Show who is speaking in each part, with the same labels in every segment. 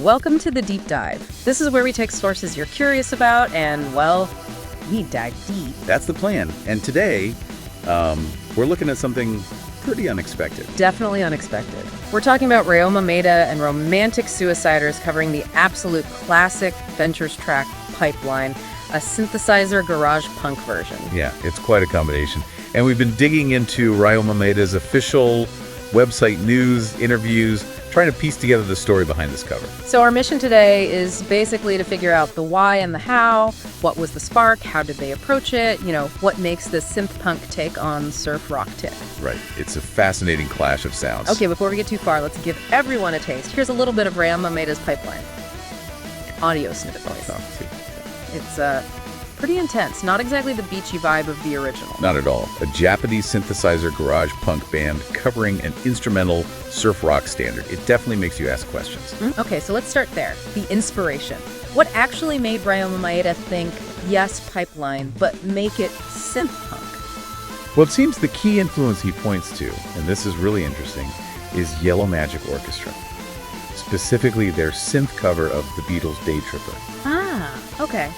Speaker 1: Welcome to The Deep Dive. This is where we take sources you're curious about and, well, we dive deep.
Speaker 2: That's the plan. And today, we're looking at something pretty unexpected.
Speaker 1: Definitely unexpected. We're talking about Ryoma Maeda&Romantic Suiciders, covering the absolute classic Ventures track Pipeline, a synthesizer garage punk version.
Speaker 2: Yeah, it's quite a combination. And we've been digging into Ryoma Maeda's official website news, interviews, trying to piece together the story behind this cover.
Speaker 1: So our mission today is basically to figure out the why and the how, what was the spark, how did they approach it, what makes this synth-punk take on surf rock tip.
Speaker 2: Right. It's a fascinating clash of sounds.
Speaker 1: Okay, before we get too far, let's give everyone a taste. Here's a little bit of Ryoma Maeda's Pipeline. Audio snippet voice.
Speaker 2: Oh, see.
Speaker 1: It's pretty intense. Not exactly the beachy vibe of the original.
Speaker 2: Not at all. A Japanese synthesizer garage punk band covering an instrumental surf rock standard. It definitely makes you ask questions.
Speaker 1: Okay, so let's start there. The inspiration. What actually made Ryoma Maeda think, yes, Pipeline, but make it synth-punk?
Speaker 2: Well, it seems the key influence he points to, and this is really interesting, is Yellow Magic Orchestra. Specifically their synth cover of the Beatles' Day Tripper.
Speaker 1: Ah, okay.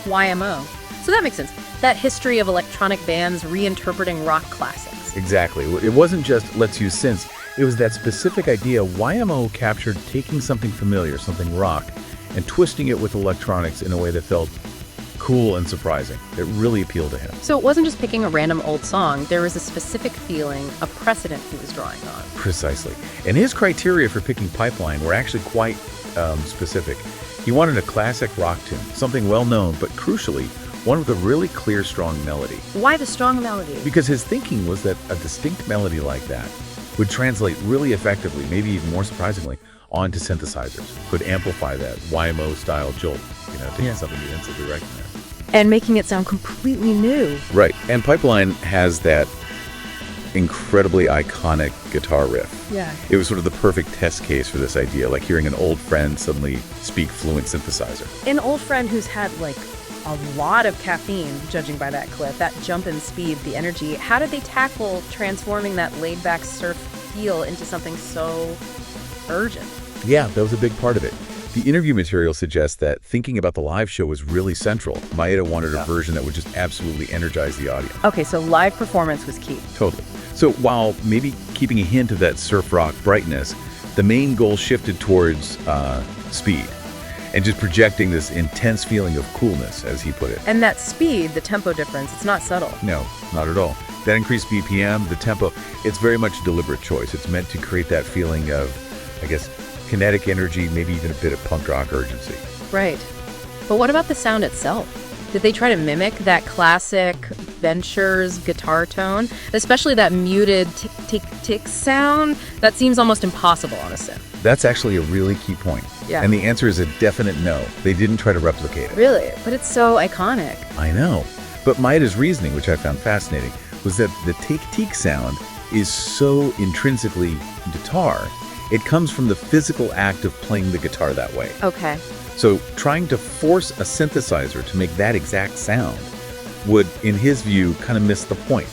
Speaker 1: YMO. So that makes sense. That history of electronic bands reinterpreting rock classics.
Speaker 2: Exactly. It wasn't just let's use synths. It was that specific idea YMO captured taking something familiar, something rock, and twisting it with electronics in a way that felt cool and surprising. It really appealed to him.
Speaker 1: So it wasn't just picking a random old song. There was a specific feeling, a precedent he was drawing on.
Speaker 2: Precisely. And his criteria for picking Pipeline were actually quite specific. He wanted a classic rock tune, something well-known, but crucially, one with a really clear, strong melody.
Speaker 1: Why the strong melody?
Speaker 2: Because his thinking was that a distinct melody like that would translate really effectively, maybe even more surprisingly, onto synthesizers. Could amplify that YMO-style jolt, taking something you instantly recognize.
Speaker 1: And making it sound completely new.
Speaker 2: Right. And Pipeline has that incredibly iconic guitar riff.
Speaker 1: Yeah.
Speaker 2: It was sort of the perfect test case for this idea, like hearing an old friend suddenly speak fluent synthesizer.
Speaker 1: An old friend who's had a lot of caffeine, judging by that clip, that jump in speed, the energy. How did they tackle transforming that laid-back surf feel into something so urgent?
Speaker 2: Yeah, that was a big part of it. The interview material suggests that thinking about the live show was really central. Maeda wanted a version that would just absolutely energize the audience.
Speaker 1: Okay, so live performance was key.
Speaker 2: Totally. So while maybe keeping a hint of that surf rock brightness, the main goal shifted towards speed and just projecting this intense feeling of coolness, as he put it.
Speaker 1: And that speed, the tempo difference, it's not subtle.
Speaker 2: No, not at all. That increased BPM, the tempo, it's very much a deliberate choice. It's meant to create that feeling of, kinetic energy, maybe even a bit of punk rock urgency.
Speaker 1: Right. But what about the sound itself? Did they try to mimic that classic Ventures guitar tone? Especially that muted tick-tick sound? That seems almost impossible on a synth.
Speaker 2: That's actually a really key point.
Speaker 1: Yeah.
Speaker 2: And the answer is a definite no. They didn't try to replicate it.
Speaker 1: Really? But it's so iconic.
Speaker 2: I know. But Maeda's reasoning, which I found fascinating, was that the tick-tick sound is so intrinsically guitar. It comes from the physical act of playing the guitar that way.
Speaker 1: Okay.
Speaker 2: So trying to force a synthesizer to make that exact sound would, in his view, kind of miss the point.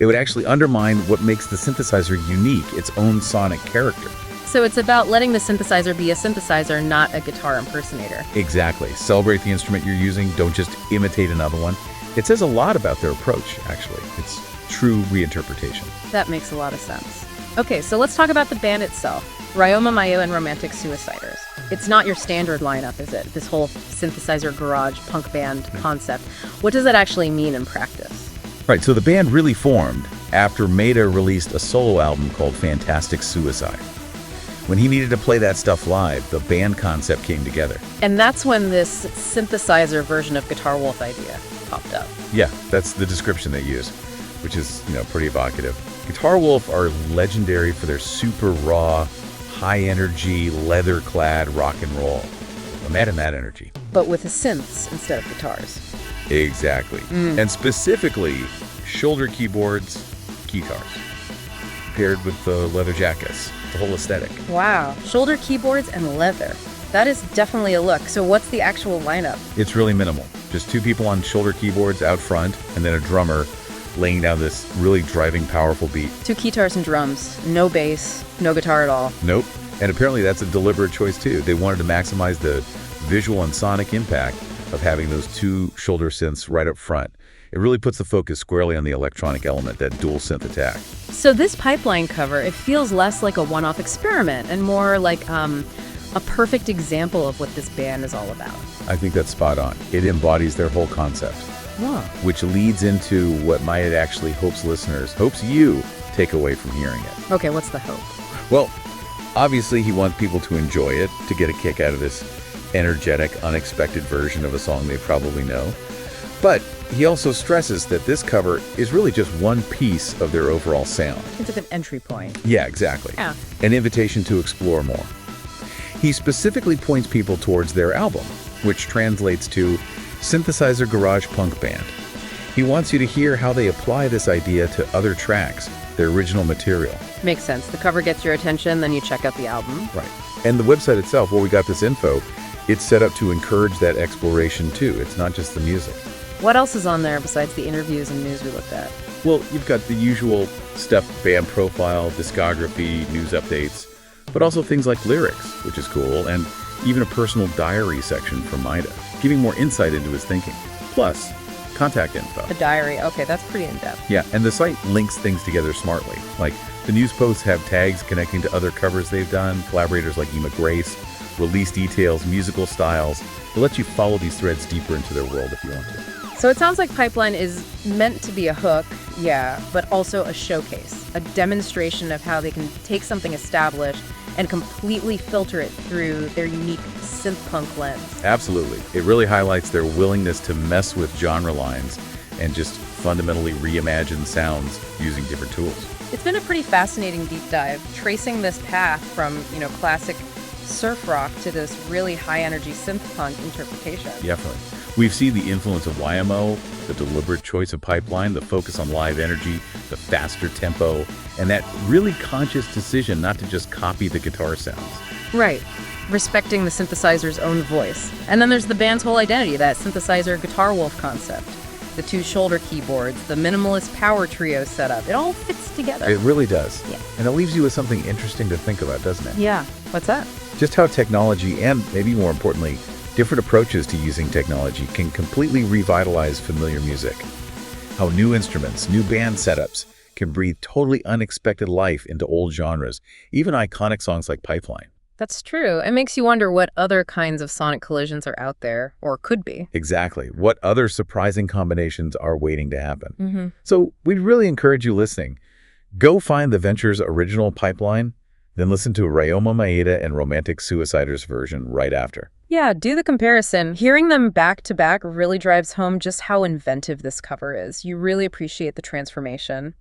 Speaker 2: It would actually undermine what makes the synthesizer unique, its own sonic character.
Speaker 1: So it's about letting the synthesizer be a synthesizer, not a guitar impersonator.
Speaker 2: Exactly. Celebrate the instrument you're using. Don't just imitate another one. It says a lot about their approach, actually. It's true reinterpretation.
Speaker 1: That makes a lot of sense. Okay, so let's talk about the band itself. Ryoma Maeda&Romantic Suiciders. It's not your standard lineup, is it? This whole synthesizer garage punk band concept. What does that actually mean in practice?
Speaker 2: Right, so the band really formed after Maeda released a solo album called Fantastic Suicide. When he needed to play that stuff live, the band concept came together.
Speaker 1: And that's when this synthesizer version of Guitar Wolf idea popped up.
Speaker 2: Yeah, that's the description they use, which is, pretty evocative. Guitar Wolf are legendary for their super raw, high-energy, leather-clad rock and roll. Imagine that energy.
Speaker 1: But with the synths instead of guitars.
Speaker 2: Exactly. And specifically, shoulder keyboards, guitars, paired with the leather jackets, the whole aesthetic.
Speaker 1: Wow. Shoulder keyboards and leather. That is definitely a look. So what's the actual lineup?
Speaker 2: It's really minimal. Just two people on shoulder keyboards out front, and then a drummer laying down this really driving, powerful beat.
Speaker 1: Two guitars and drums. No bass, no guitar at all.
Speaker 2: Nope. And apparently that's a deliberate choice too. They wanted to maximize the visual and sonic impact of having those two shoulder synths right up front. It really puts the focus squarely on the electronic element, that dual synth attack.
Speaker 1: So this Pipeline cover, it feels less like a one-off experiment and more like a perfect example of what this band is all about.
Speaker 2: I think that's spot on. It embodies their whole concept,
Speaker 1: Wow.
Speaker 2: which leads into what Maeda actually hopes you take away from hearing it.
Speaker 1: Okay, what's the hope?
Speaker 2: Well, obviously he wants people to enjoy it, to get a kick out of this energetic, unexpected version of a song they probably know. But he also stresses that this cover is really just one piece of their overall sound.
Speaker 1: It's like an entry point.
Speaker 2: Yeah, exactly.
Speaker 1: Yeah.
Speaker 2: An invitation to explore more. He specifically points people towards their album, which translates to Synthesizer Garage Punk Band. He wants you to hear how they apply this idea to other tracks, their original material.
Speaker 1: Makes sense. The cover gets your attention, then you check out the album.
Speaker 2: Right. And the website itself, where we got this info, it's set up to encourage that exploration too. It's not just the music.
Speaker 1: What else is on there besides the interviews and news we looked at?
Speaker 2: Well, you've got the usual stuff, band profile, discography, news updates, but also things like lyrics, which is cool, and even a personal diary section from Maeda, giving more insight into his thinking. Plus, contact info.
Speaker 1: A diary. Okay, that's pretty in-depth.
Speaker 2: Yeah, and the site links things together smartly. Like, the news posts have tags connecting to other covers they've done, collaborators like Ema Grace, release details, musical styles. It lets you follow these threads deeper into their world if you want to.
Speaker 1: So it sounds like Pipeline is meant to be a hook, yeah, but also a showcase, a demonstration of how they can take something established and completely filter it through their unique synth-punk lens.
Speaker 2: Absolutely. It really highlights their willingness to mess with genre lines and just fundamentally reimagine sounds using different tools.
Speaker 1: It's been a pretty fascinating deep dive, tracing this path from, classic surf rock to this really high-energy synth-punk interpretation.
Speaker 2: Definitely. We've seen the influence of YMO, the deliberate choice of Pipeline, the focus on live energy, the faster tempo, and that really conscious decision not to just copy the guitar sounds.
Speaker 1: Right. Respecting the synthesizer's own voice. And then there's the band's whole identity, that synthesizer guitar wolf concept. The two shoulder keyboards, the minimalist power trio setup. It all fits together.
Speaker 2: It really does.
Speaker 1: Yeah.
Speaker 2: And it leaves you with something interesting to think about, doesn't it?
Speaker 1: Yeah. What's that?
Speaker 2: Just how technology and, maybe more importantly, different approaches to using technology can completely revitalize familiar music. How new instruments, new band setups can breathe totally unexpected life into old genres, even iconic songs like Pipeline.
Speaker 1: That's true. It makes you wonder what other kinds of sonic collisions are out there, or could be.
Speaker 2: Exactly. What other surprising combinations are waiting to happen?
Speaker 1: Mm-hmm.
Speaker 2: So we'd really encourage you listening. Go find the Venture's original Pipeline, then listen to Ryoma Maeda&Romantic Suiciders version right after.
Speaker 1: Yeah, do the comparison. Hearing them back to back really drives home just how inventive this cover is. You really appreciate the transformation.